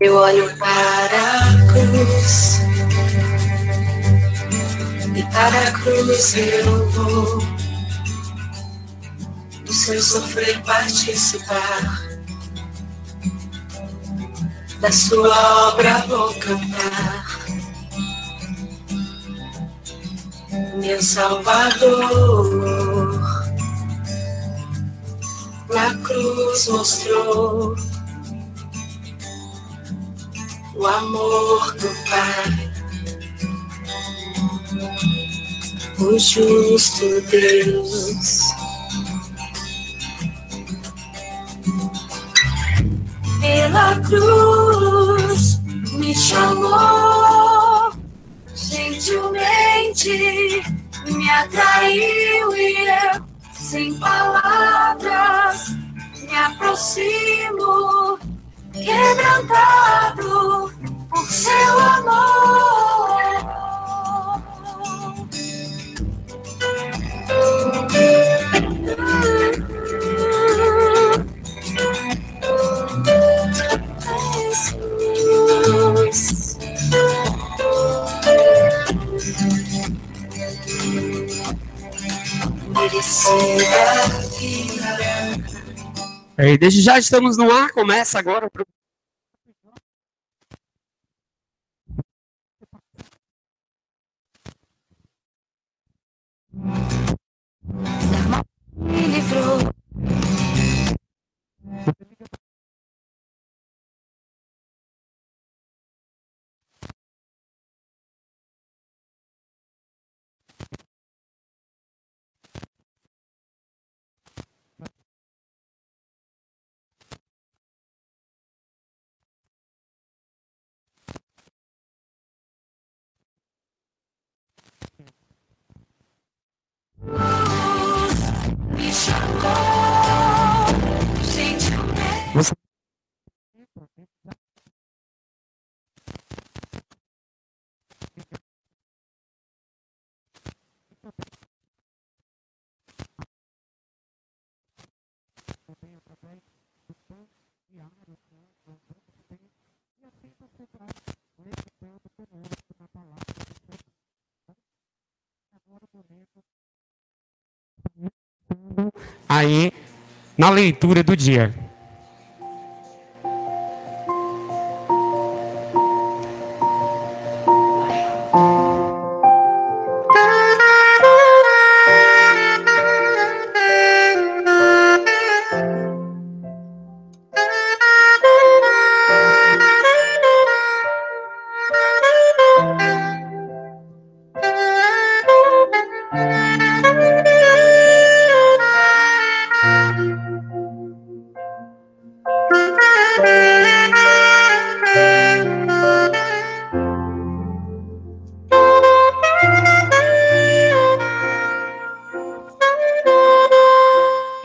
Eu olho para a cruz e para a cruz eu vou do seu sofrer participar, da sua obra vou cantar. Meu Salvador na cruz mostrou o amor do Pai, o justo Deus. Pela cruz me chamou, gentilmente me atraiu e eu, sem palavras, me aproximo, quebrantado por seu amor. E desde já estamos no ar, começa agora o programa. Me livrou. Me chamou, gentilmente. Você... Aí, na leitura do dia.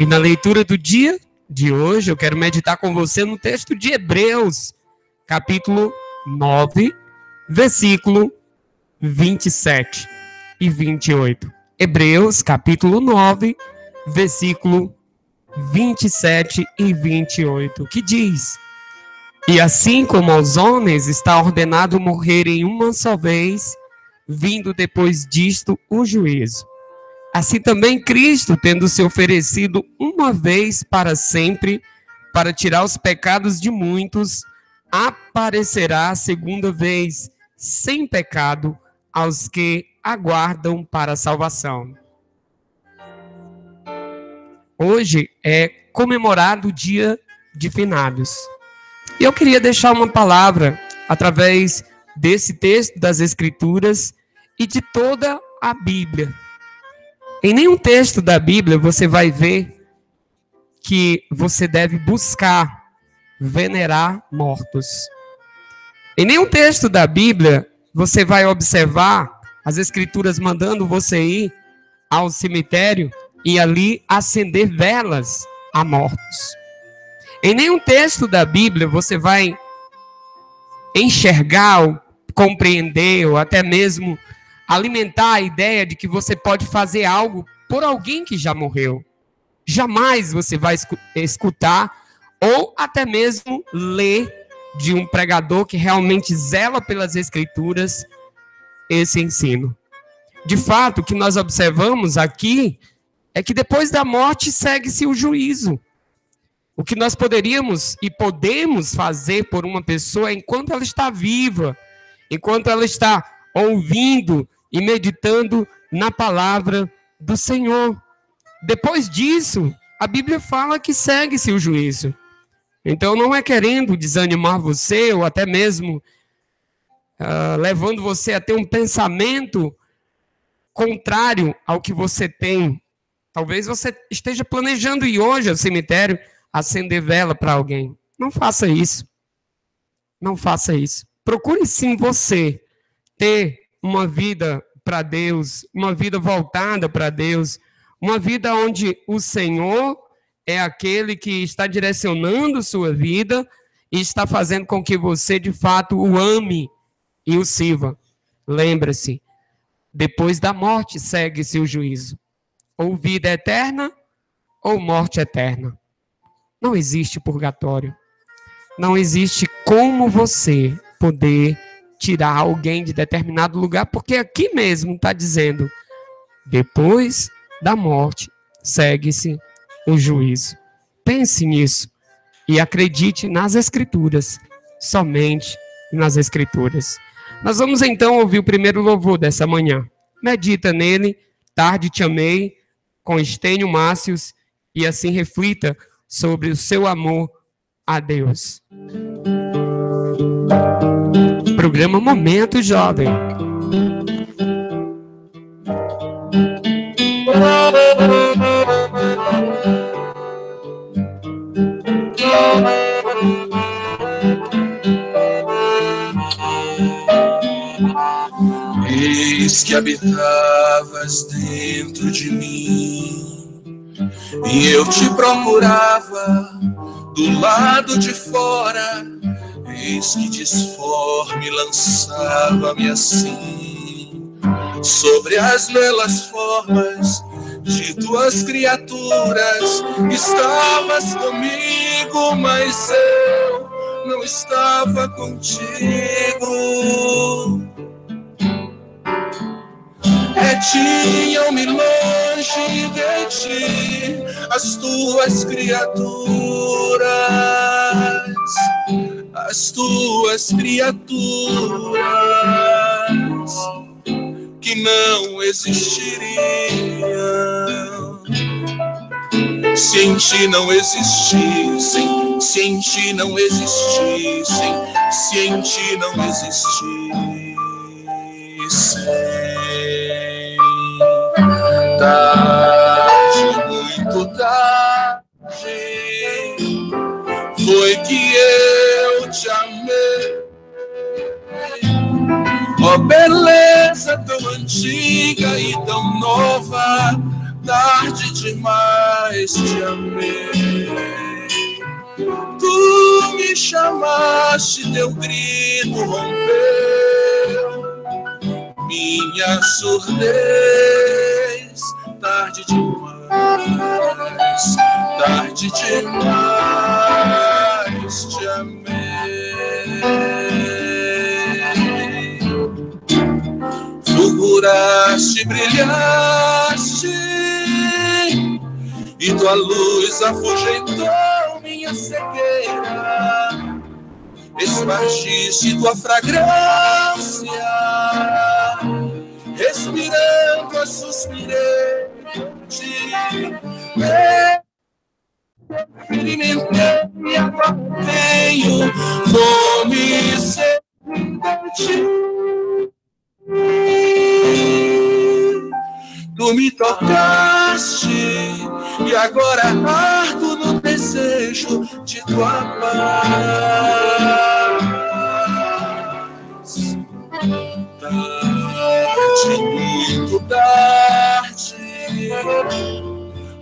E na leitura do dia de hoje, eu quero meditar com você no texto de Hebreus, capítulo 9, versículo 27 e 28. Hebreus, capítulo 9, versículo 27 e 28, que diz: E assim como aos homens está ordenado morrerem uma só vez, vindo depois disto o juízo. Assim também Cristo, tendo se oferecido uma vez para sempre, para tirar os pecados de muitos, aparecerá a segunda vez, sem pecado, aos que aguardam para a salvação. Hoje é comemorado o Dia de Finados. E eu queria deixar uma palavra através desse texto das Escrituras e de toda a Bíblia. Em nenhum texto da Bíblia você vai ver que você deve buscar venerar mortos. Em nenhum texto da Bíblia você vai observar as Escrituras mandando você ir ao cemitério e ali acender velas a mortos. Em nenhum texto da Bíblia você vai enxergar, ou compreender, ou até mesmo alimentar a ideia de que você pode fazer algo por alguém que já morreu. Jamais você vai escutar ou até mesmo ler de um pregador que realmente zela pelas Escrituras esse ensino. De fato, o que nós observamos aqui é que depois da morte segue-se o juízo. O que nós poderíamos e podemos fazer por uma pessoa enquanto ela está viva, enquanto ela está ouvindo e meditando na palavra do Senhor. Depois disso, a Bíblia fala que segue-se o juízo. Então, não é querendo desanimar você, ou até mesmo levando você a ter um pensamento contrário ao que você tem. Talvez você esteja planejando ir hoje ao cemitério acender vela para alguém. Não faça isso. Não faça isso. Procure sim você ter uma vida para Deus, uma vida voltada para Deus, uma vida onde o Senhor é aquele que está direcionando sua vida e está fazendo com que você, de fato, o ame e o sirva. Lembre-se, depois da morte segue-se o juízo. Ou vida eterna, ou morte eterna. Não existe purgatório. Não existe como você poder tirar alguém de determinado lugar, porque aqui mesmo está dizendo, depois da morte segue-se o juízo. Pense nisso e acredite nas Escrituras, somente nas Escrituras. Nós vamos então ouvir o primeiro louvor dessa manhã. Medita nele, Tarde Te Amei, com Estênio Márcios, e assim reflita sobre o seu amor a Deus. Programa Momento Jovem. Eis que habitavas dentro de mim, e eu te procurava do lado de fora. Eis que disforme lançava-me assim sobre as belas formas de tuas criaturas. Estavas comigo, mas eu não estava contigo. Retinham-me longe de ti as tuas criaturas, as tuas criaturas que não existiriam se em ti não existissem, se em ti não existissem, se em ti não existissem. Tarde, muito tarde, foi que eu te amei. Ó beleza tão antiga e tão nova, tarde demais te amei. Tu me chamaste, teu grito rompeu minha surdez. Tarde demais, tarde demais te amei. Fulguraste, brilhaste, e tua luz afugentou minha cegueira. Espargiste tua fragrância, respirando a suspirei por ti. Experimentei e agora tenho fome e sede de ti. Tu me tocaste e agora ardo no desejo de tua paz. Tarde, muito tarde,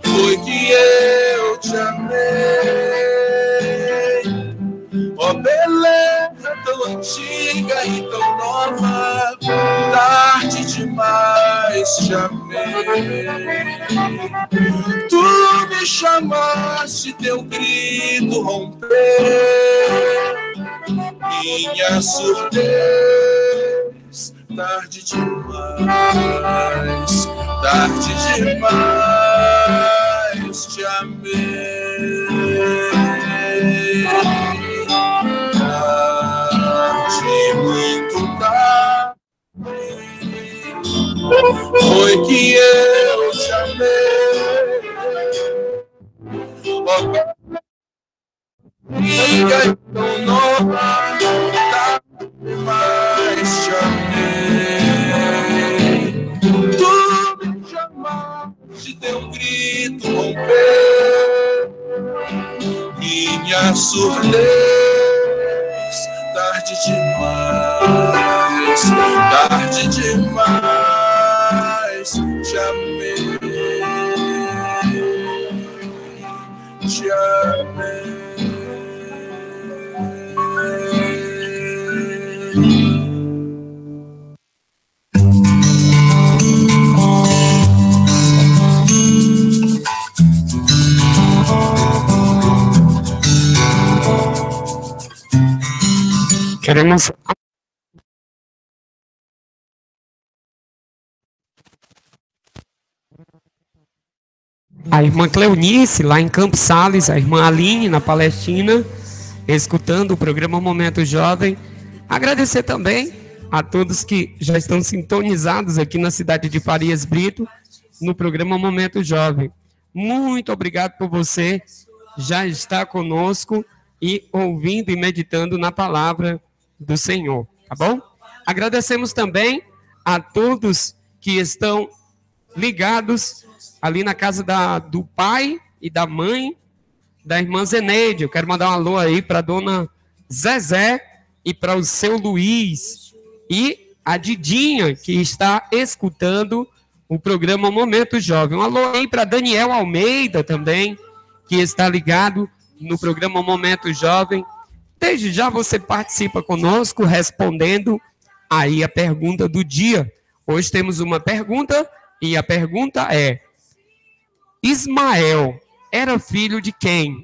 foi que eu te amei. Ó beleza tão antiga e tão nova, tarde demais te amei. Tu me chamaste, teu grito rompeu minha surdez, tarde demais, tarde demais, te amei. Tarde, muito tarde, foi que eu te amei. Amiga tão nova, tarde demais, te amei. Tu me chamaste, teu grito rompeu minha surdez, tarde demais, tarde demais, te amei, te amei. Queremos a irmã Cleonice, lá em Campos Sales, a irmã Aline, na Palestina, escutando o programa Momento Jovem. Agradecer também a todos que já estão sintonizados aqui na cidade de Farias Brito, no programa Momento Jovem. Muito obrigado por você já estar conosco e ouvindo e meditando na palavra do Senhor, tá bom? Agradecemos também a todos que estão ligados ali na casa do pai e da mãe da irmã Zeneide. Eu quero mandar um alô aí para a dona Zezé e para o seu Luiz e a Didinha, que está escutando o programa Momento Jovem. Um alô aí para Daniel Almeida também, que está ligado no programa Momento Jovem. Desde já você participa conosco respondendo aí a pergunta do dia. Hoje temos uma pergunta e a pergunta é: Ismael era filho de quem?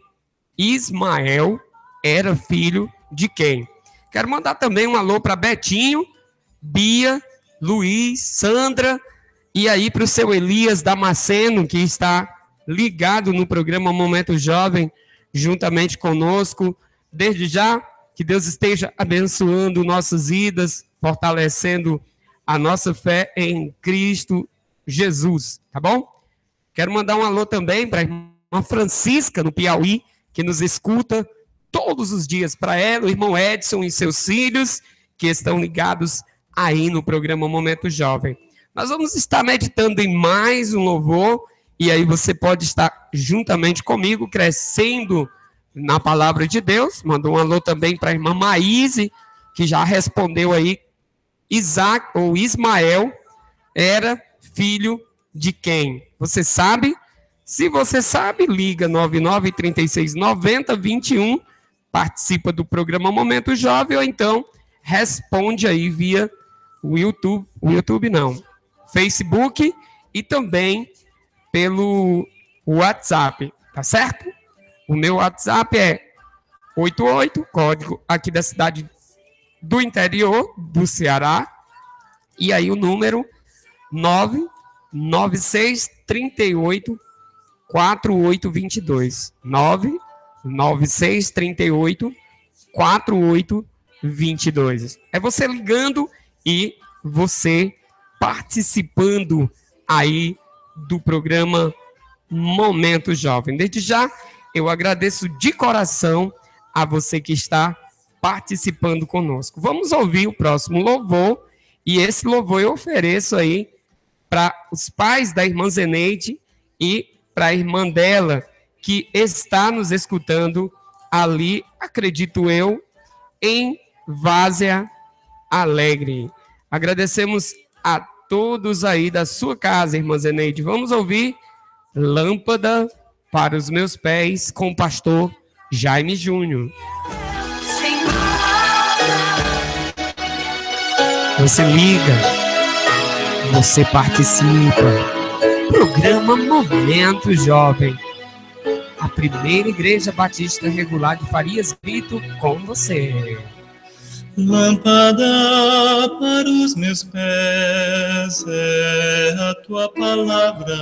Ismael era filho de quem? Quero mandar também um alô para Betinho, Bia, Luiz, Sandra e aí para o seu Elias Damasceno, que está ligado no programa Momento Jovem juntamente conosco. Desde já, que Deus esteja abençoando nossas vidas, fortalecendo a nossa fé em Cristo Jesus, tá bom? Quero mandar um alô também para a irmã Francisca, no Piauí, que nos escuta todos os dias. Para ela, o irmão Edson e seus filhos, que estão ligados aí no programa Momento Jovem. Nós vamos estar meditando em mais um louvor, e aí você pode estar juntamente comigo, crescendo na palavra de Deus. Mandou um alô também para a irmã Maíse, que já respondeu aí. Isaac ou Ismael era filho de quem? Você sabe? Se você sabe, liga 99369021, participa do programa Momento Jovem, ou então responde aí via o YouTube não, Facebook e também pelo WhatsApp, tá certo? O meu WhatsApp é 88, código aqui da cidade do interior do Ceará, e aí o número 99638 4822. 99638 4822. É você ligando e você participando aí do programa Momento Jovem. Desde já, eu agradeço de coração a você que está participando conosco. Vamos ouvir o próximo louvor, e esse louvor eu ofereço aí para os pais da irmã Zeneide e para a irmã dela, que está nos escutando ali, acredito eu, em Várzea Alegre. Agradecemos a todos aí da sua casa, irmã Zeneide. Vamos ouvir Lâmpada para os Meus Pés, com o pastor Jaime Júnior. Você liga, você participa. Programa Momento Jovem. A primeira igreja batista regular de Farias Brito com você. Lâmpada para os meus pés é a tua palavra,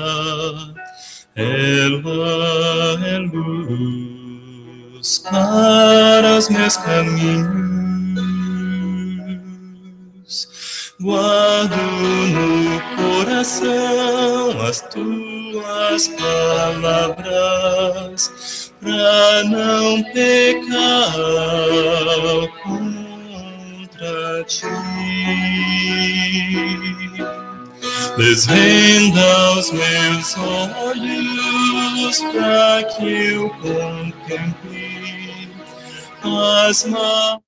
ela é luz para os meus caminhos. Guardo no coração as tuas palavras, pra não pecar contra ti. Desvenda os meus olhos para que eu contemple as maravilhas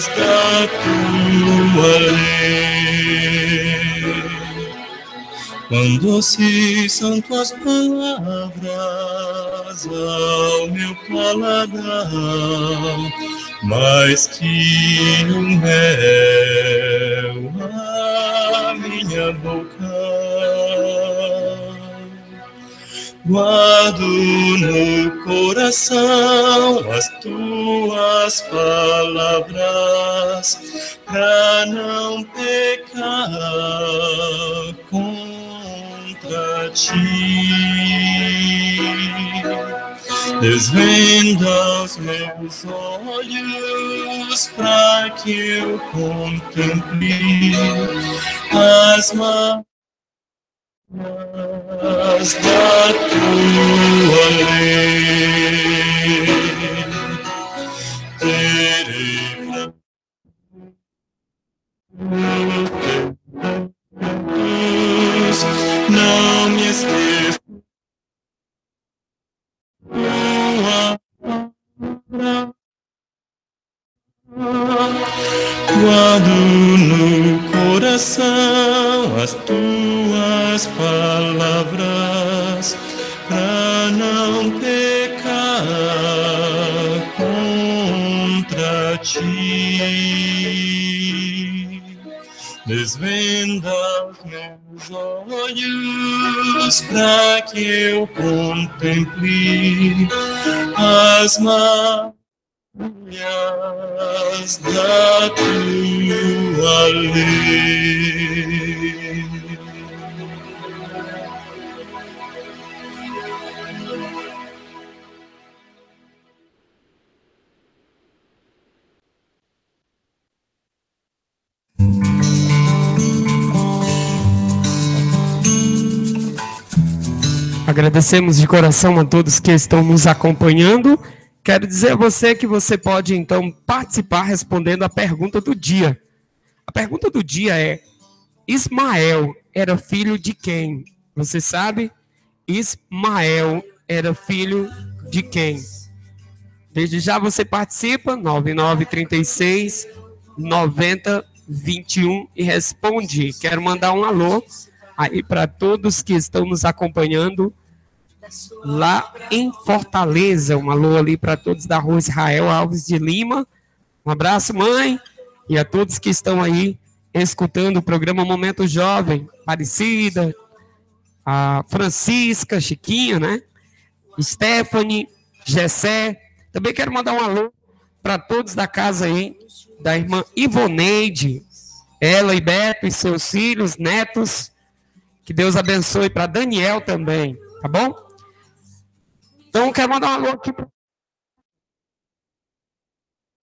da tua lei. Quão doces são tuas palavras ao meu paladar, mais que o mel à minha boca. Guardo no coração as tuas palavras, pra não pecar contra ti. Desvenda os meus olhos pra que eu contemple as maravilhas da tua lei. Terei não me esqueça tua palavra. Guardo no coração as tuas palavras, pra não pecar contra ti. Desvenda os meus olhos pra que eu contemple as maravilhas da tua lei. Agradecemos de coração a todos que estão nos acompanhando. Quero dizer a você que você pode, então, participar respondendo a pergunta do dia. A pergunta do dia é: Ismael era filho de quem? Você sabe? Ismael era filho de quem? Desde já você participa, 9936 9021 e responde. Quero mandar um alô aí para todos que estão nos acompanhando lá em Fortaleza. Um alô ali para todos da rua Israel Alves de Lima. Um abraço, mãe, e a todos que estão aí escutando o programa Momento Jovem. Aparecida, a Francisca, Chiquinha, né? Stephanie, Gessé. Também quero mandar um alô para todos da casa aí, da irmã Ivoneide, ela e Beto e seus filhos, netos. Que Deus abençoe para Daniel também, tá bom? Então, quero mandar um alô aqui para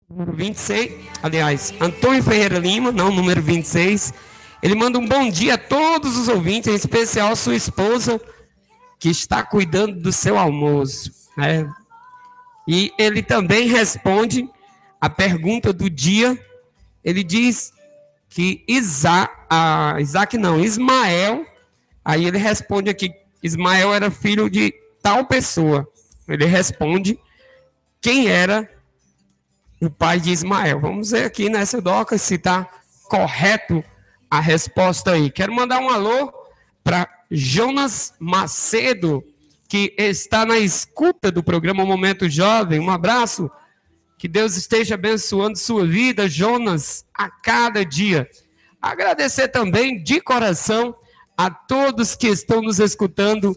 número 26, aliás, Antônio Ferreira Lima, não, número 26. Ele manda um bom dia a todos os ouvintes, em especial a sua esposa, que está cuidando do seu almoço, né? E ele também responde a pergunta do dia. Ele diz que Ismael, aí ele responde aqui, Ismael era filho de tal pessoa. Ele responde quem era o pai de Ismael. Vamos ver aqui nessa doca se está correto a resposta aí. Quero mandar um alô para Jonas Macedo, que está na escuta do programa Momento Jovem. Um abraço, que Deus esteja abençoando sua vida, Jonas, a cada dia. Agradecer também de coração a todos que estão nos escutando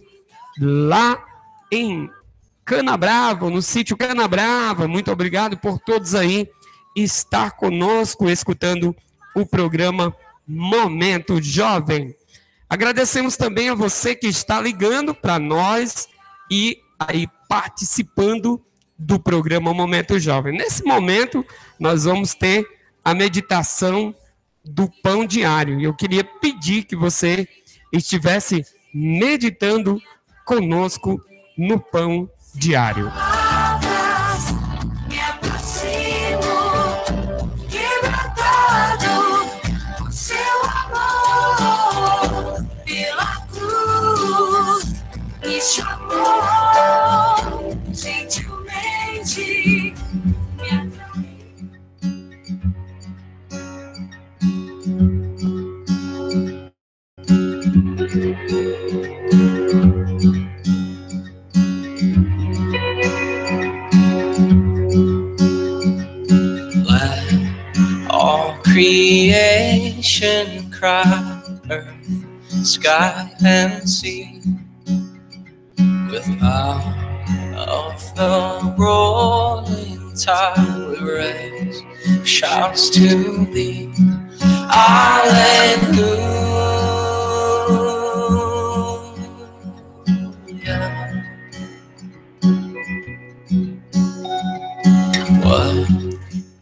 lá em Canabrava, no sítio Canabrava. Muito obrigado por todos aí estar conosco, escutando o programa Momento Jovem. Agradecemos também a você que está ligando para nós e aí participando do programa Momento Jovem. Nesse momento, nós vamos ter a meditação do pão diário. Eu queria pedir que você estivesse meditando conosco no pão diário. Gentilmente me atrai. Let all creation cry, earth, sky, and sea, without of the rolling tide we raise shouts to thee. Hallelujah.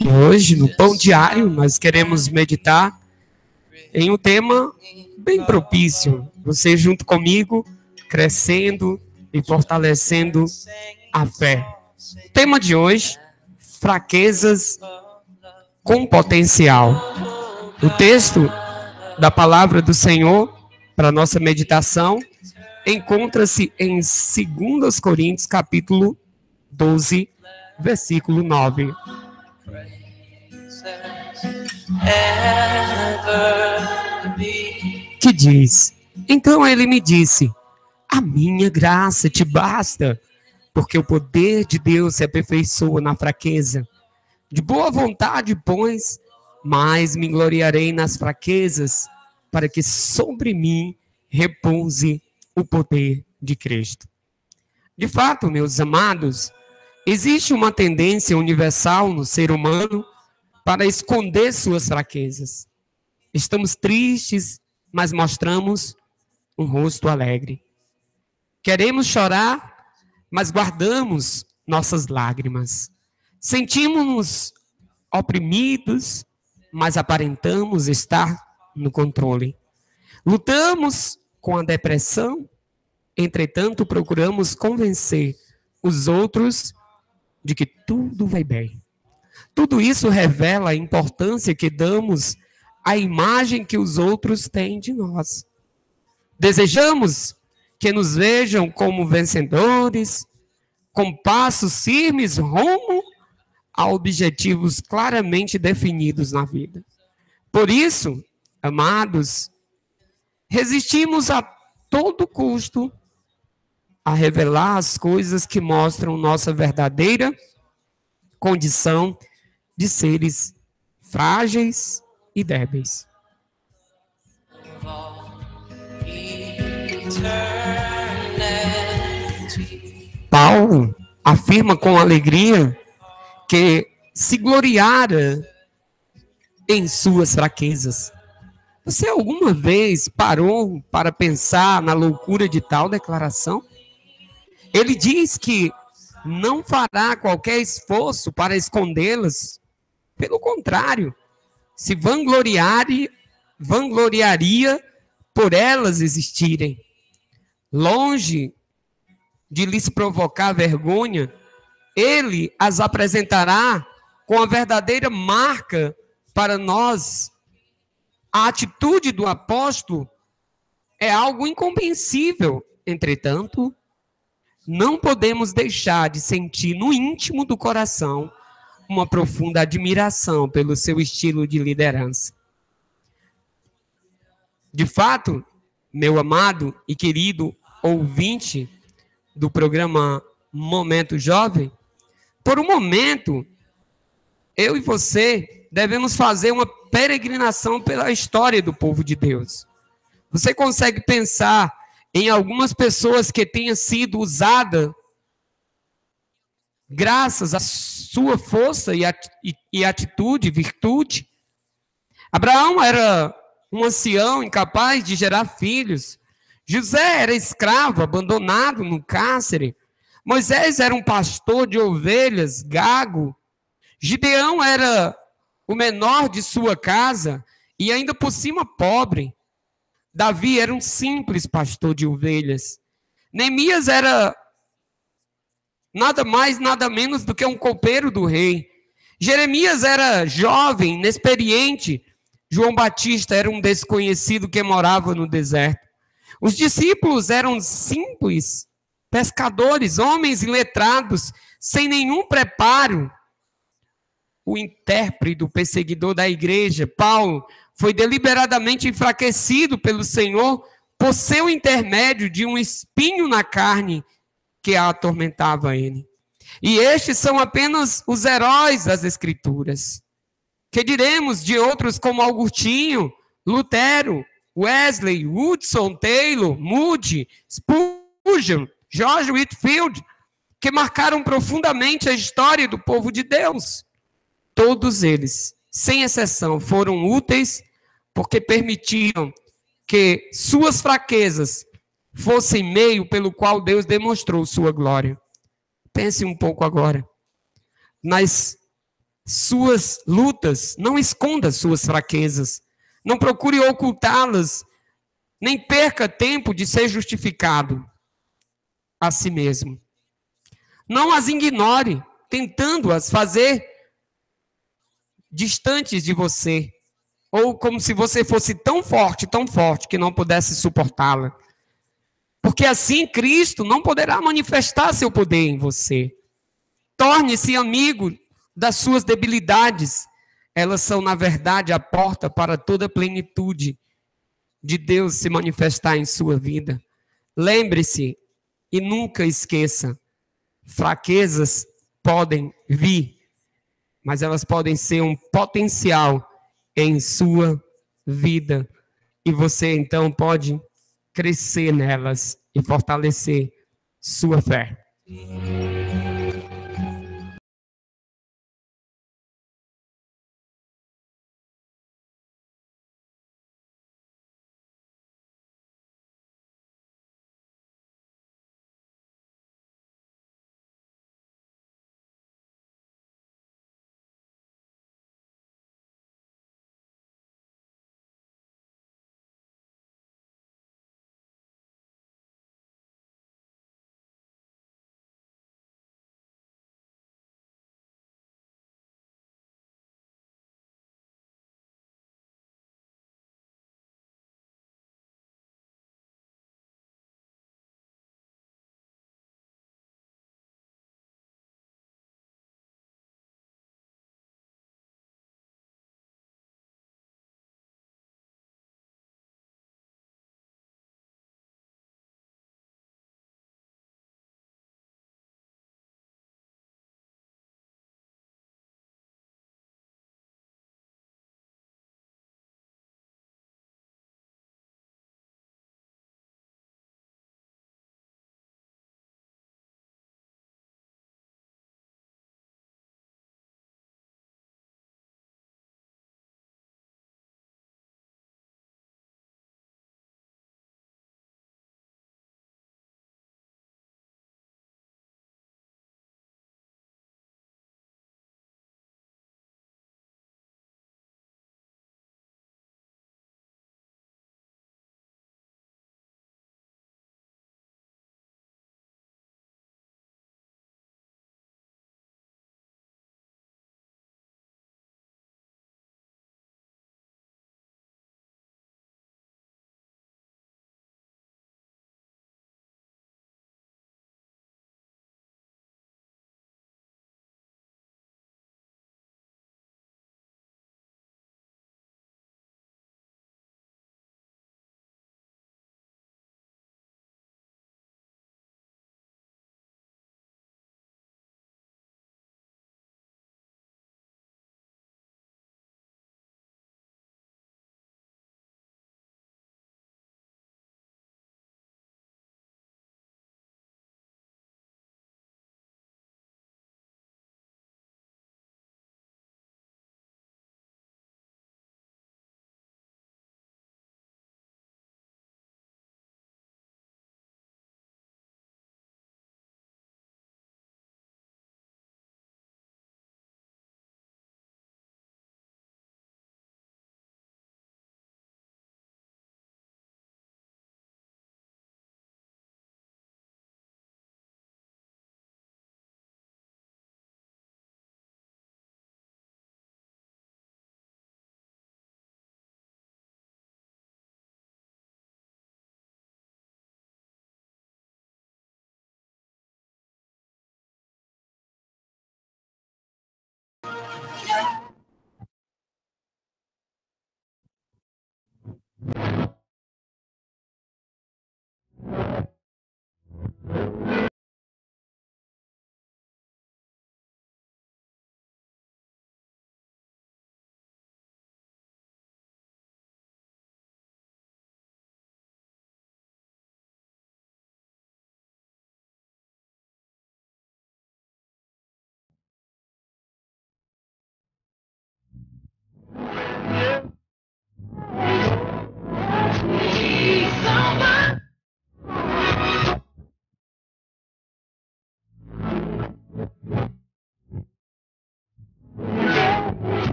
E hoje, no Pão Diário, nós queremos meditar em um tema bem propício. Você junto comigo, crescendo e fortalecendo a fé. O tema de hoje, fraquezas com potencial. O texto da palavra do Senhor para nossa meditação encontra-se em 2 Coríntios, capítulo 12, versículo 9. Que diz: então ele me disse, a minha graça te basta, porque o poder de Deus se aperfeiçoa na fraqueza. De boa vontade, pois, mas me gloriarei nas fraquezas, para que sobre mim repouse o poder de Cristo. De fato, meus amados, existe uma tendência universal no ser humano para esconder suas fraquezas. Estamos tristes, mas mostramos um rosto alegre. Queremos chorar, mas guardamos nossas lágrimas. Sentimos-nos oprimidos, mas aparentamos estar no controle. Lutamos com a depressão, entretanto procuramos convencer os outros de que tudo vai bem. Tudo isso revela a importância que damos à imagem que os outros têm de nós. Desejamos que nos vejam como vencedores, com passos firmes rumo a objetivos claramente definidos na vida. Por isso, amados, resistimos a todo custo a revelar as coisas que mostram nossa verdadeira condição de seres frágeis e débeis. Paulo afirma com alegria que se gloriara em suas fraquezas. Você alguma vez parou para pensar na loucura de tal declaração? Ele diz que não fará qualquer esforço para escondê-las. Pelo contrário, se vangloriaria por elas existirem. Longe de lhes provocar vergonha, ele as apresentará com a verdadeira marca para nós. A atitude do apóstolo é algo incompreensível. Entretanto, não podemos deixar de sentir no íntimo do coração uma profunda admiração pelo seu estilo de liderança. De fato, meu amado e querido ouvinte do programa Momento Jovem, por um momento, eu e você devemos fazer uma peregrinação pela história do povo de Deus. Você consegue pensar em algumas pessoas que tenham sido usadas graças à sua força e atitude, virtude. Abraão era um ancião incapaz de gerar filhos. José era escravo, abandonado no cárcere. Moisés era um pastor de ovelhas, gago. Gideão era o menor de sua casa e ainda por cima pobre. Davi era um simples pastor de ovelhas. Neemias era nada mais, nada menos do que um copeiro do rei. Jeremias era jovem, inexperiente. João Batista era um desconhecido que morava no deserto. Os discípulos eram simples pescadores, homens iletrados, sem nenhum preparo. O intérprete, o perseguidor da igreja, Paulo, foi deliberadamente enfraquecido pelo Senhor por seu intermédio de um espinho na carne que atormentava ele. E estes são apenas os heróis das Escrituras. Que diremos de outros como Agostinho, Lutero, Wesley, Hudson, Taylor, Moody, Spurgeon, George Whitefield, que marcaram profundamente a história do povo de Deus. Todos eles, sem exceção, foram úteis porque permitiam que suas fraquezas fossem meio pelo qual Deus demonstrou sua glória. Pense um pouco agora. Nas suas lutas, não esconda suas fraquezas. Não procure ocultá-las, nem perca tempo de ser justificado a si mesmo. Não as ignore, tentando-as fazer distantes de você, ou como se você fosse tão forte que não pudesse suportá-la. Porque assim Cristo não poderá manifestar seu poder em você. Torne-se amigo das suas debilidades. Elas são, na verdade, a porta para toda a plenitude de Deus se manifestar em sua vida. Lembre-se e nunca esqueça, fraquezas podem vir, mas elas podem ser um potencial em sua vida. E você, então, pode crescer nelas e fortalecer sua fé.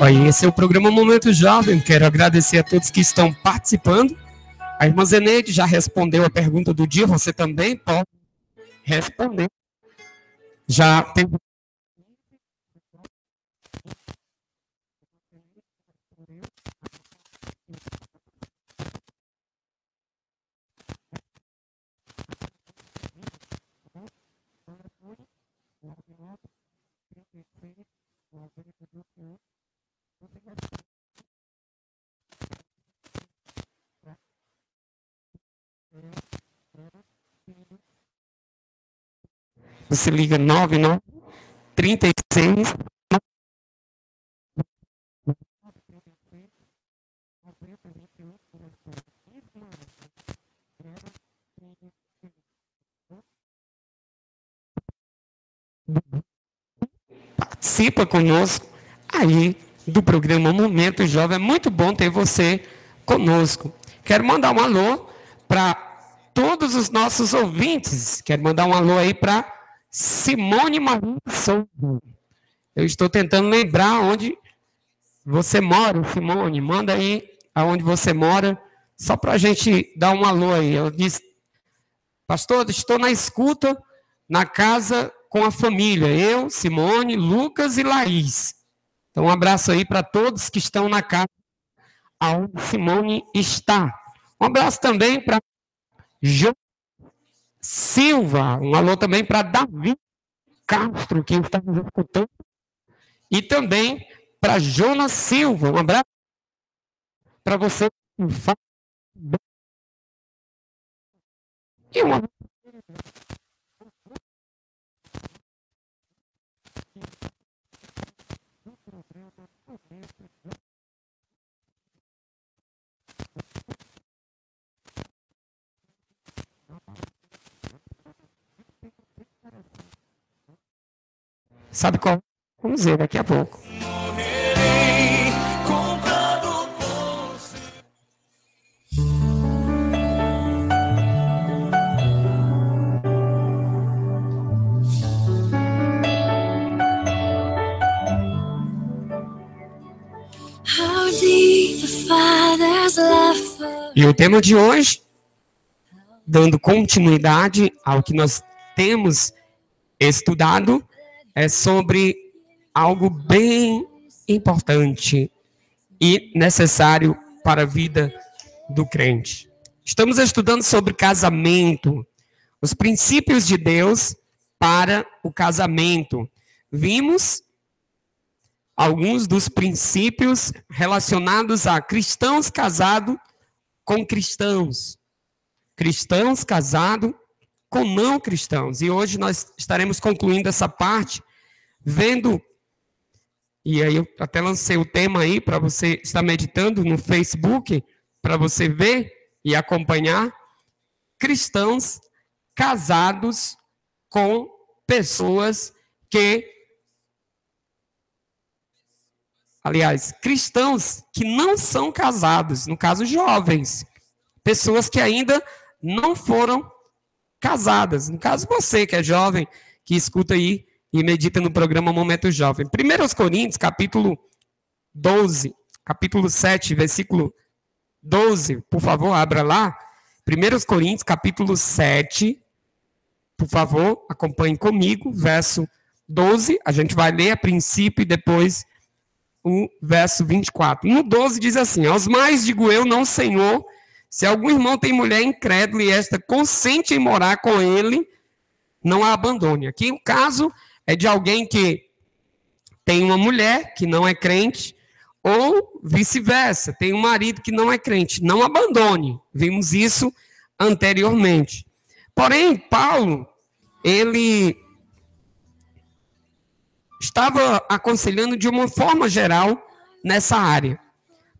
Aí, esse é o programa Momento Jovem. Quero agradecer a todos que estão participando. A irmã Zeneide já respondeu a pergunta do dia. Você também pode responder. Já tem... Você liga 9936. Participa conosco aí do programa Momento Jovem. É muito bom ter você conosco. Quero mandar um alô para todos os nossos ouvintes. Quero mandar um alô aí para Simone Maria Souza. Eu estou tentando lembrar onde você mora, Simone. Manda aí aonde você mora, só para a gente dar um alô aí. Ela disse: pastor, estou na escuta, na casa com a família. Eu, Simone, Lucas e Laís. Então, um abraço aí para todos que estão na casa aonde Simone está. Um abraço também para Jô Silva. Um alô também para Davi Castro, que está nos escutando. E também para Jonas Silva. Um abraço para você. E uma... Sabe qual? Vamos ver daqui a pouco. E o tema de hoje, dando continuidade ao que nós temos estudado, é sobre algo bem importante e necessário para a vida do crente. Estamos estudando sobre casamento, os princípios de Deus para o casamento. Vimos alguns dos princípios relacionados a cristãos casados com cristãos, cristãos casados com não cristãos. E hoje nós estaremos concluindo essa parte, vendo, e aí eu até lancei o tema aí para você estar meditando no Facebook, para você ver e acompanhar, cristãos casados com pessoas que, aliás, cristãos que não são casados, no caso jovens, pessoas que ainda não foram casadas, no caso você que é jovem, que escuta aí e medita no programa Momento Jovem. 1 Coríntios, capítulo 12, capítulo 7, versículo 12, por favor, abra lá. 1 Coríntios, capítulo 7, por favor, acompanhe comigo, verso 12, a gente vai ler a princípio e depois o verso 24. No 12 diz assim: aos mais digo eu, não Senhor, se algum irmão tem mulher incrédula e esta consente em morar com ele, não a abandone. Aqui o caso é de alguém que tem uma mulher que não é crente, ou vice-versa, tem um marido que não é crente, não abandone. Vimos isso anteriormente. Porém, Paulo, ele estava aconselhando de uma forma geral nessa área.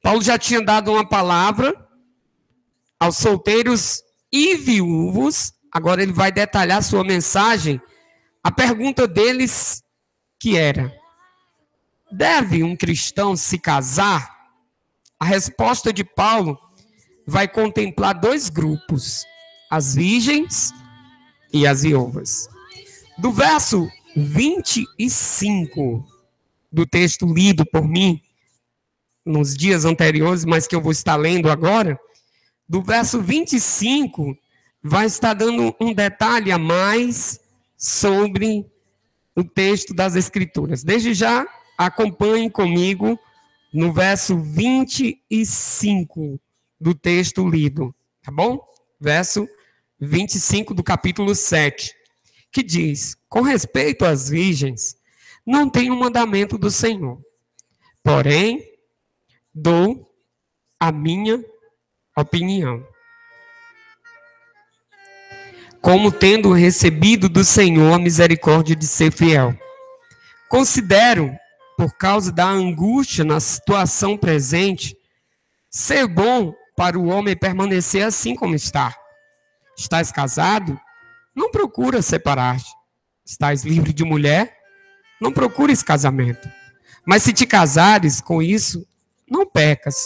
Paulo já tinha dado uma palavra aos solteiros e viúvos. Agora ele vai detalhar sua mensagem. A pergunta deles que era: deve um cristão se casar? A resposta de Paulo vai contemplar dois grupos: as virgens e as viúvas. Do verso 25 do texto lido por mim, nos dias anteriores, mas que eu vou estar lendo agora, do verso 25, vai estar dando um detalhe a mais sobre o texto das Escrituras. Desde já, acompanhem comigo no verso 25 do texto lido, tá bom? Verso 25 do capítulo 7, que diz: com respeito às virgens, não tem um mandamento do Senhor, porém, dou a minha opinião. Como tendo recebido do Senhor a misericórdia de ser fiel. Considero, por causa da angústia na situação presente, ser bom para o homem permanecer assim como está. Estás casado? Não procura separar-te. Estás livre de mulher? Não procures casamento. Mas se te casares com isso, não pecas.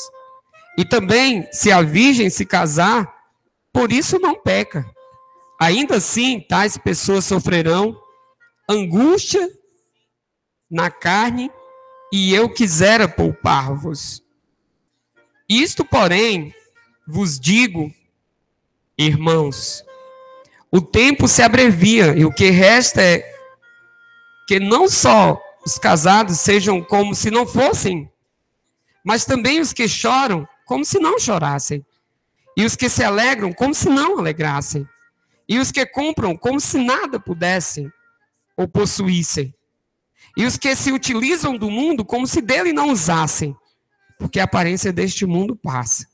E também, se a virgem se casar, por isso não peca. Ainda assim, tais pessoas sofrerão angústia na carne, e eu quisera poupar-vos. Isto, porém, vos digo, irmãos, o tempo se abrevia, e o que resta é que não só os casados sejam como se não fossem, mas também os que choram como se não chorassem, e os que se alegram como se não alegrassem, e os que compram como se nada pudessem ou possuíssem, e os que se utilizam do mundo como se dele não usassem, porque a aparência deste mundo passa.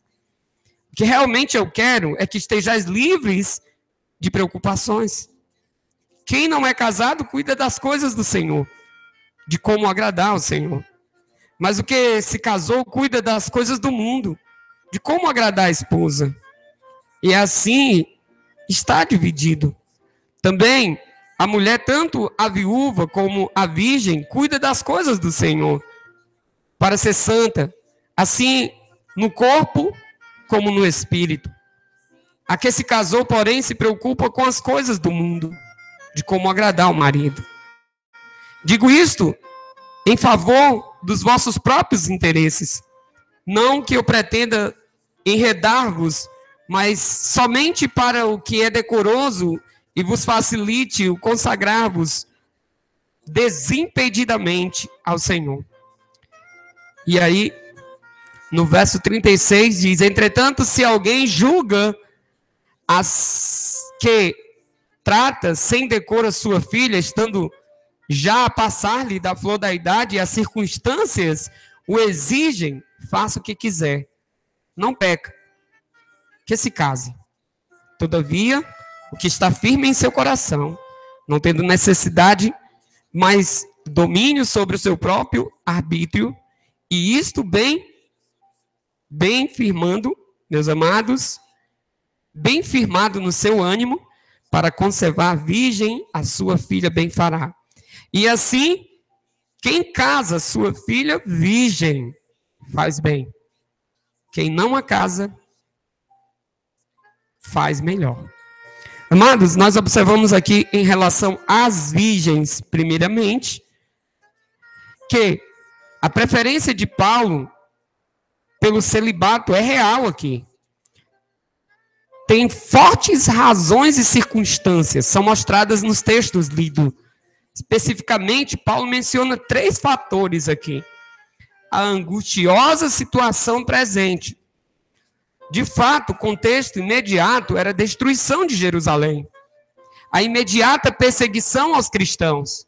O que realmente eu quero é que estejais livres de preocupações. Quem não é casado cuida das coisas do Senhor, de como agradar ao Senhor. Mas o que se casou cuida das coisas do mundo, de como agradar a esposa. E assim está dividido. Também a mulher, tanto a viúva como a virgem, cuida das coisas do Senhor, para ser santa, assim no corpo como no espírito. A que se casou, porém, se preocupa com as coisas do mundo, de como agradar o marido. Digo isto em favor dos vossos próprios interesses, não que eu pretenda enredar-vos, mas somente para o que é decoroso e vos facilite o consagrar-vos desimpedidamente ao Senhor. E aí, no verso 36 diz: entretanto, se alguém julga as que trata sem decoro a sua filha, estando já a passar-lhe da flor da idade, e as circunstâncias o exigem, faça o que quiser, não peca, que se case. Todavia, o que está firme em seu coração, não tendo necessidade, mas domínio sobre o seu próprio arbítrio, e isto bem firmando, meus amados, bem firmado no seu ânimo, para conservar virgem a sua filha bem fará. E assim, quem casa sua filha virgem, faz bem. Quem não a casa, faz melhor. Amados, nós observamos aqui em relação às virgens, primeiramente, que a preferência de Paulo pelo celibato é real aqui. Tem fortes razões e circunstâncias, são mostradas nos textos lidos. Especificamente, Paulo menciona 3 fatores aqui. A angustiosa situação presente. De fato, o contexto imediato era a destruição de Jerusalém. A imediata perseguição aos cristãos.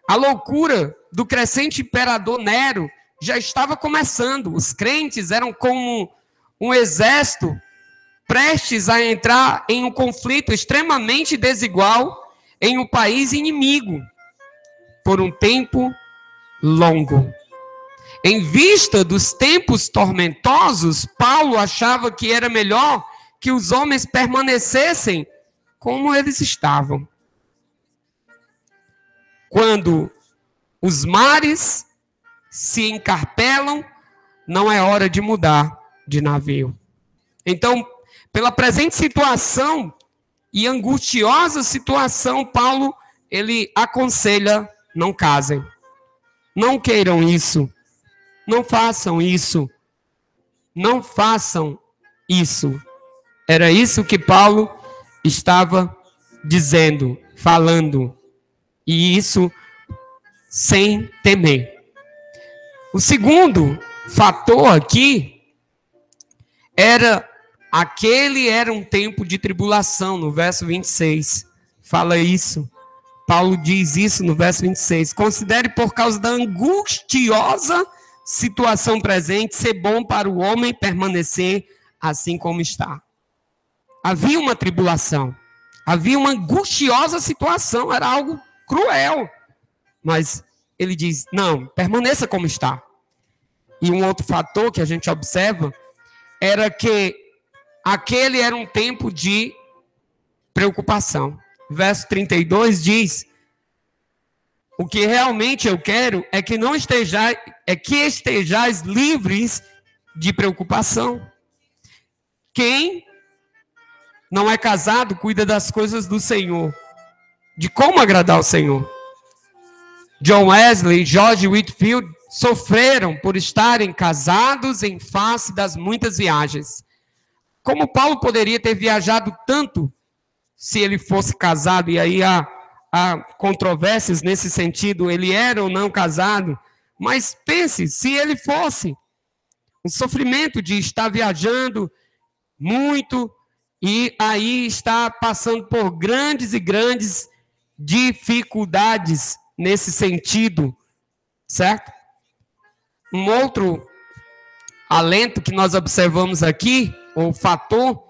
A loucura do crescente imperador Nero já estava começando. Os crentes eram como um exército prestes a entrar em um conflito extremamente desigual em um país inimigo por um tempo longo. Em vista dos tempos tormentosos, Paulo achava que era melhor que os homens permanecessem como eles estavam. Quando os mares se encarpelam, não é hora de mudar de navio. Então, pela presente situação e angustiosa situação, Paulo, ele aconselha: não casem. Não queiram isso. Não façam isso. Não façam isso. Era isso que Paulo estava dizendo, falando. E isso sem temer. O segundo fator aqui aquele era um tempo de tribulação, no verso 26. Fala isso. Paulo diz isso no verso 26. Considere por causa da angustiosa situação presente ser bom para o homem permanecer assim como está. Havia uma tribulação. Havia uma angustiosa situação. Era algo cruel. Mas ele diz, não, permaneça como está. E um outro fator que a gente observa era que aquele era um tempo de preocupação. Verso 32 diz, o que realmente eu quero é que estejais livres de preocupação. Quem não é casado cuida das coisas do Senhor, de como agradar ao Senhor. John Wesley e George Whitefield sofreram por estarem casados em face das muitas viagens. Como Paulo poderia ter viajado tanto se ele fosse casado? E aí há controvérsias nesse sentido, ele era ou não casado. Mas pense, se ele fosse, o sofrimento de estar viajando muito e aí está passando por grandes e grandes dificuldades nesse sentido, certo? Um outro alento que nós observamos aqui, ou fator,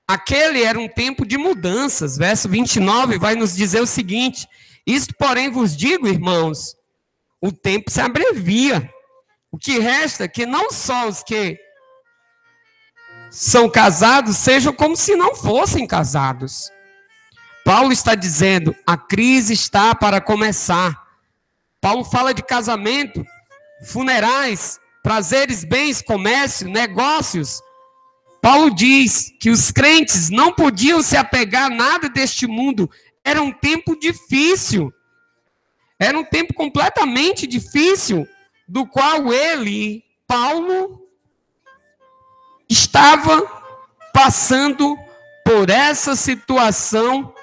aquele era um tempo de mudanças. Verso 29 vai nos dizer o seguinte, isto, porém, vos digo, irmãos, o tempo se abrevia. O que resta é que não só os que são casados sejam como se não fossem casados. Paulo está dizendo, a crise está para começar. Paulo fala de casamento, funerais, prazeres, bens, comércio, negócios. Paulo diz que os crentes não podiam se apegar a nada deste mundo. Era um tempo difícil. Era um tempo completamente difícil, do qual Paulo, estava passando por essa situação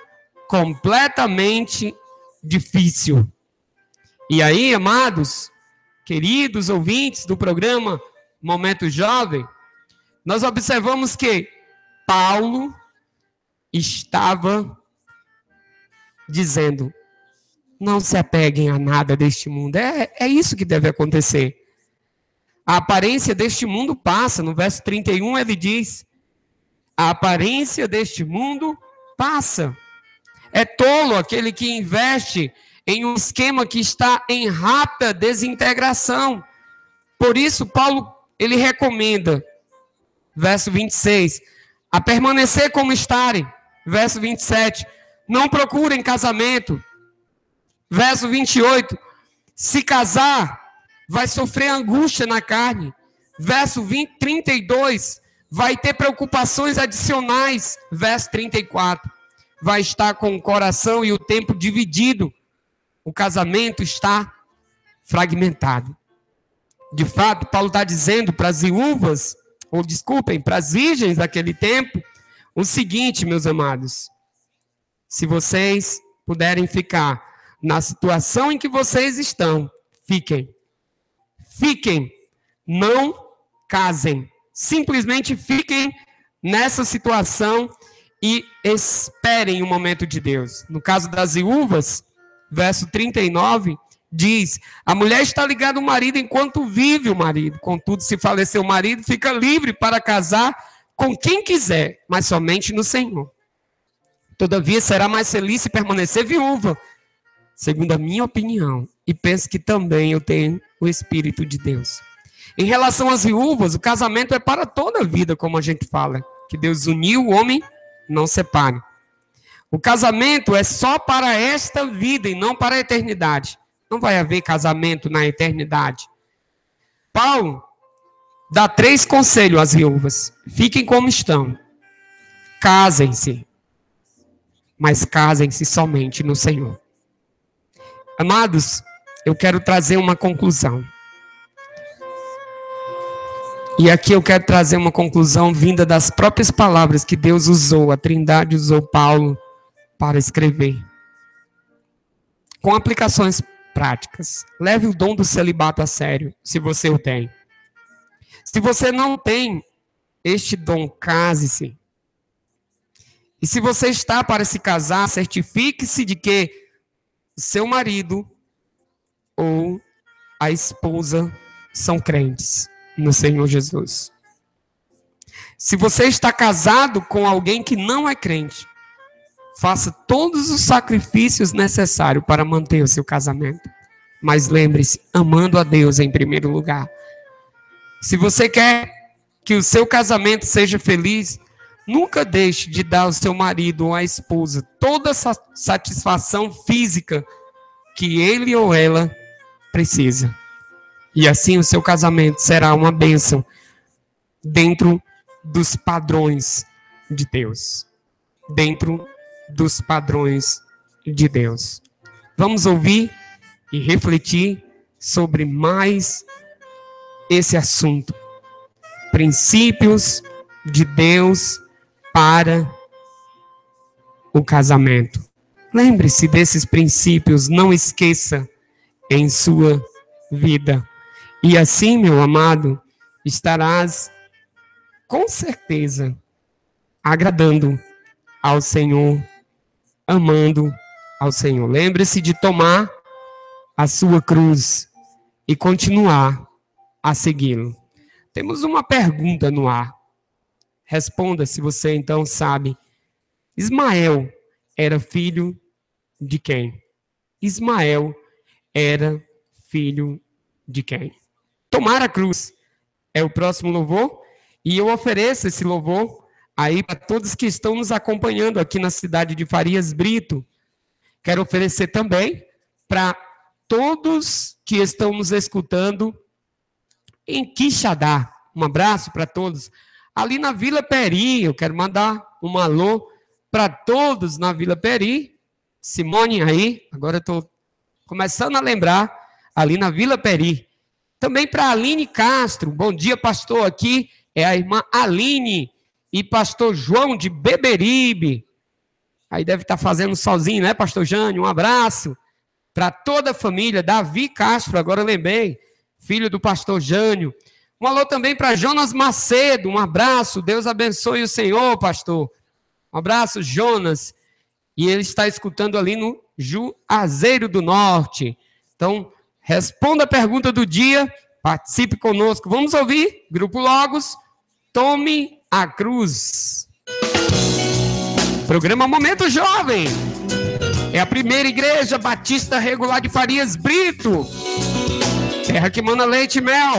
completamente difícil. E aí, amados, queridos ouvintes do programa Momento Jovem, nós observamos que Paulo estava dizendo, não se apeguem a nada deste mundo. É isso que deve acontecer. A aparência deste mundo passa. No verso 31 ele diz, a aparência deste mundo passa. É tolo aquele que investe em um esquema que está em rápida desintegração. Por isso, Paulo, ele recomenda, verso 26, a permanecer como estarem. Verso 27, não procurem casamento. Verso 28, se casar, vai sofrer angústia na carne. Verso 32, vai ter preocupações adicionais. Verso 34, vai estar com o coração e o tempo dividido. O casamento está fragmentado. De fato, Paulo está dizendo para as viúvas, ou desculpem, para as virgens daquele tempo, o seguinte, meus amados, se vocês puderem ficar na situação em que vocês estão, fiquem. Fiquem, não casem. Simplesmente fiquem nessa situação e esperem o momento de Deus. No caso das viúvas, verso 39, diz, a mulher está ligada ao marido enquanto vive o marido. Contudo, se falecer o marido, fica livre para casar com quem quiser, mas somente no Senhor. Todavia, será mais feliz se permanecer viúva, segundo a minha opinião, e penso que também eu tenho o Espírito de Deus. Em relação às viúvas, o casamento é para toda a vida, como a gente fala, que Deus uniu, o homem não separe. O casamento é só para esta vida e não para a eternidade. Não vai haver casamento na eternidade. Paulo dá 3 conselhos às viúvas. Fiquem como estão. Casem-se. Mas casem-se somente no Senhor. Amados, eu quero trazer uma conclusão. E aqui eu quero trazer uma conclusão vinda das próprias palavras que Deus usou, a Trindade usou Paulo para escrever. Com aplicações práticas. Leve o dom do celibato a sério, se você o tem. Se você não tem este dom, case-se. E se você está para se casar, certifique-se de que seu marido ou a esposa são crentes no Senhor Jesus. Se você está casado com alguém que não é crente, faça todos os sacrifícios necessários para manter o seu casamento. Mas lembre-se, amando a Deus em primeiro lugar. Se você quer que o seu casamento seja feliz, nunca deixe de dar ao seu marido ou à esposa toda essa satisfação física que ele ou ela precisa. E assim o seu casamento será uma bênção dentro dos padrões de Deus. Dentro dos padrões de Deus. Vamos ouvir e refletir sobre mais esse assunto. Princípios de Deus para o casamento. Lembre-se desses princípios, não esqueça em sua vida. E assim, meu amado, estarás com certeza agradando ao Senhor, amando ao Senhor. Lembre-se de tomar a sua cruz e continuar a segui-lo. Temos uma pergunta no ar. Responda se você então sabe. Ismael era filho de quem? Ismael era filho de quem? Tomar a cruz é o próximo louvor. E eu ofereço esse louvor aí para todos que estão nos acompanhando aqui na cidade de Farias Brito. Quero oferecer também para todos que estão nos escutando em Quixadá. Um abraço para todos. Ali na Vila Peri, eu quero mandar um alô para todos na Vila Peri. Simone aí, agora eu estou começando a lembrar, ali na Vila Peri. Também para Aline Castro. Bom dia, pastor. Aqui é a irmã Aline e pastor João de Beberibe. Aí deve estar fazendo sozinho, né, pastor Jânio? Um abraço para toda a família. Davi Castro, agora eu lembrei, filho do pastor Jânio. Um alô também para Jonas Macedo. Um abraço. Deus abençoe o Senhor, pastor. Um abraço, Jonas. E ele está escutando ali no Juazeiro do Norte. Então, responda a pergunta do dia. Participe conosco. Vamos ouvir, Grupo Logos, Tome a Cruz. Programa Momento Jovem. É a primeira igreja batista regular de Farias Brito. Terra que mana leite e mel.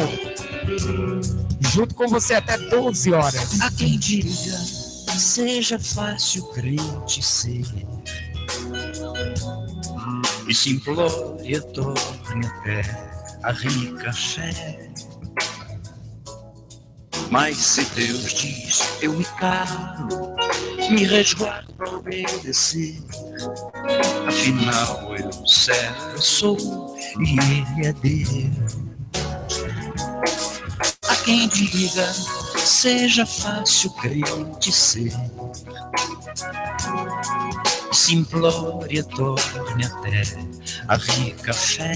Junto com você até 12 horas. Há quem diga, seja fácil crente ser, e se implore e torne até a rica fé. Mas se Deus diz, eu me calo, me resguardo para obedecer. Afinal eu servo sou e Ele é Deus. Há quem diga, seja fácil crente ser, se implore e torne até a rica fé.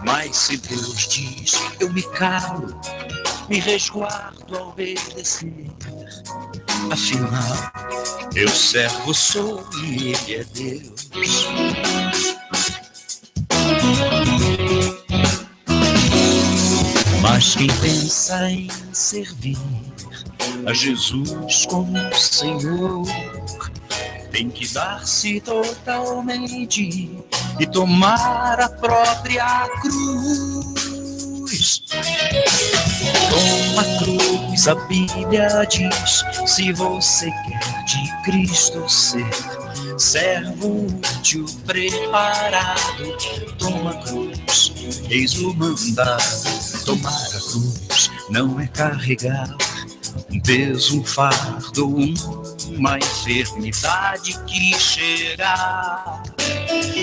Mas se Deus diz, eu me calo, me resguardo a obedecer. Afinal, eu servo sou e Ele é Deus. Mas quem pensa em servir a Jesus como Senhor, tem que dar-se totalmente e tomar a própria cruz. Toma a cruz, a Bíblia diz, se você quer de Cristo ser servo útil, preparado. Toma a cruz, eis o mandado. Tomar a cruz não é carregar um peso, um fardo, uma enfermidade que chegar,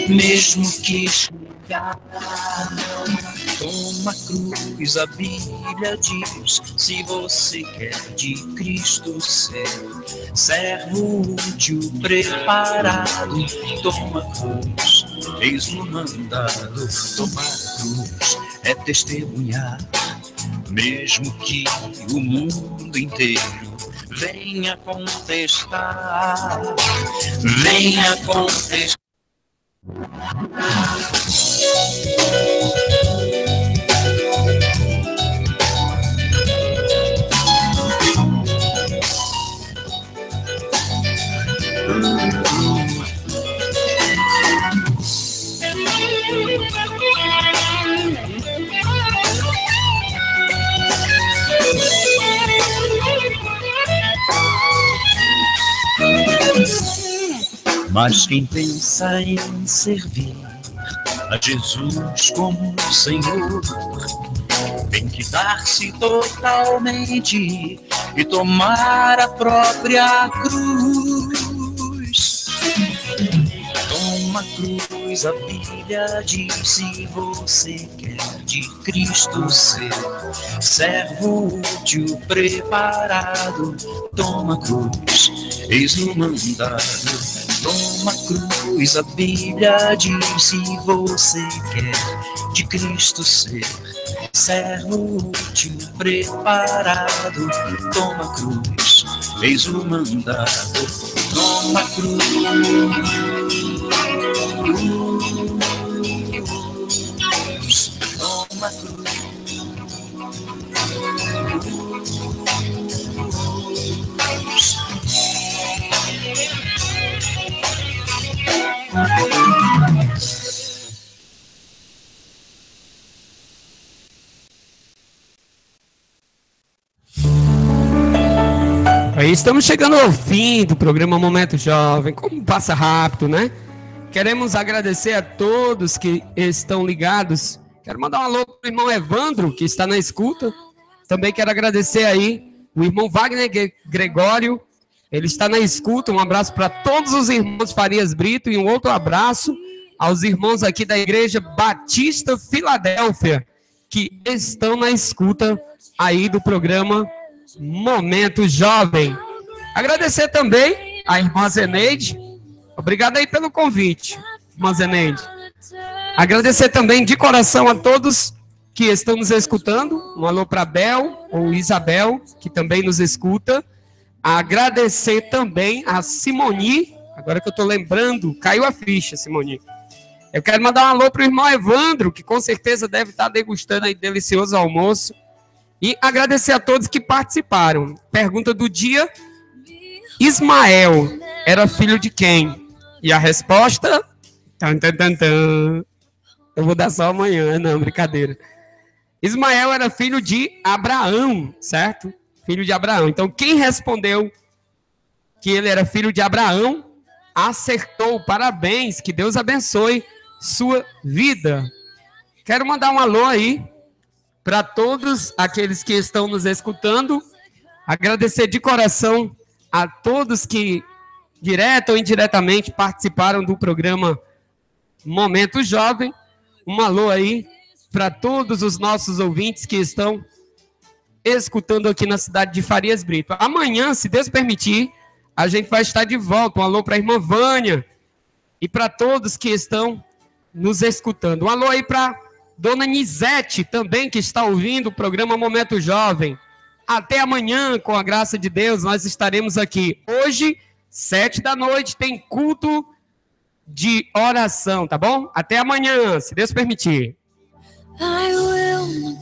mesmo que chegar, Toma a cruz, a Bíblia diz, se você quer de Cristo ser servo útil, preparado, toma a cruz, eis o mandado. Tomar a cruz é testemunhar, mesmo que o mundo inteiro venha contestar, venha contestar. Mas quem pensa em servir a Jesus como Senhor tem que dar-se totalmente e tomar a própria cruz. Toma a cruz, a Bíblia diz, se você quer de Cristo ser servo útil, preparado, toma a cruz, eis o mandado. Toma a cruz, a Bíblia diz, se você quer de Cristo ser servo útil, preparado, toma a cruz, eis o mandado. Toma a cruz, toma a cruz. Aí estamos chegando ao fim do programa Momento Jovem. Como passa rápido, né? Queremos agradecer a todos que estão ligados. Quero mandar um alô para o irmão Evandro, que está na escuta. Também quero agradecer aí o irmão Wagner Gregório. Ele está na escuta. Um abraço para todos os irmãos Farias Brito e um outro abraço aos irmãos aqui da Igreja Batista Filadélfia, que estão na escuta aí do programa Momento Jovem. Agradecer também a irmã Zeneide. Obrigado aí pelo convite, irmã Zeneide. Agradecer também de coração a todos que estão nos escutando. Um alô para Bel ou Isabel, que também nos escuta. Agradecer também a Simoni. Agora que eu estou lembrando, caiu a ficha, Simoni. Eu quero mandar um alô para o irmão Evandro, que com certeza deve estar degustando aí delicioso almoço. E agradecer a todos que participaram. Pergunta do dia: Ismael era filho de quem? E a resposta? Eu vou dar só amanhã, não, brincadeira. Ismael era filho de Abraão, certo? Filho de Abraão. Então, quem respondeu que ele era filho de Abraão, acertou. Parabéns, que Deus abençoe sua vida. Quero mandar um alô aí para todos aqueles que estão nos escutando. Agradecer de coração a todos que, direta ou indiretamente, participaram do programa Momento Jovem. Um alô aí para todos os nossos ouvintes que estão escutando aqui na cidade de Farias Brito. Amanhã, se Deus permitir, a gente vai estar de volta. Um alô para a irmã Vânia e para todos que estão nos escutando. Um alô aí para Dona Nizete também, que está ouvindo o programa Momento Jovem. Até amanhã, com a graça de Deus, nós estaremos aqui. Hoje, 7 da noite, tem culto de oração, tá bom? Até amanhã, se Deus permitir. I will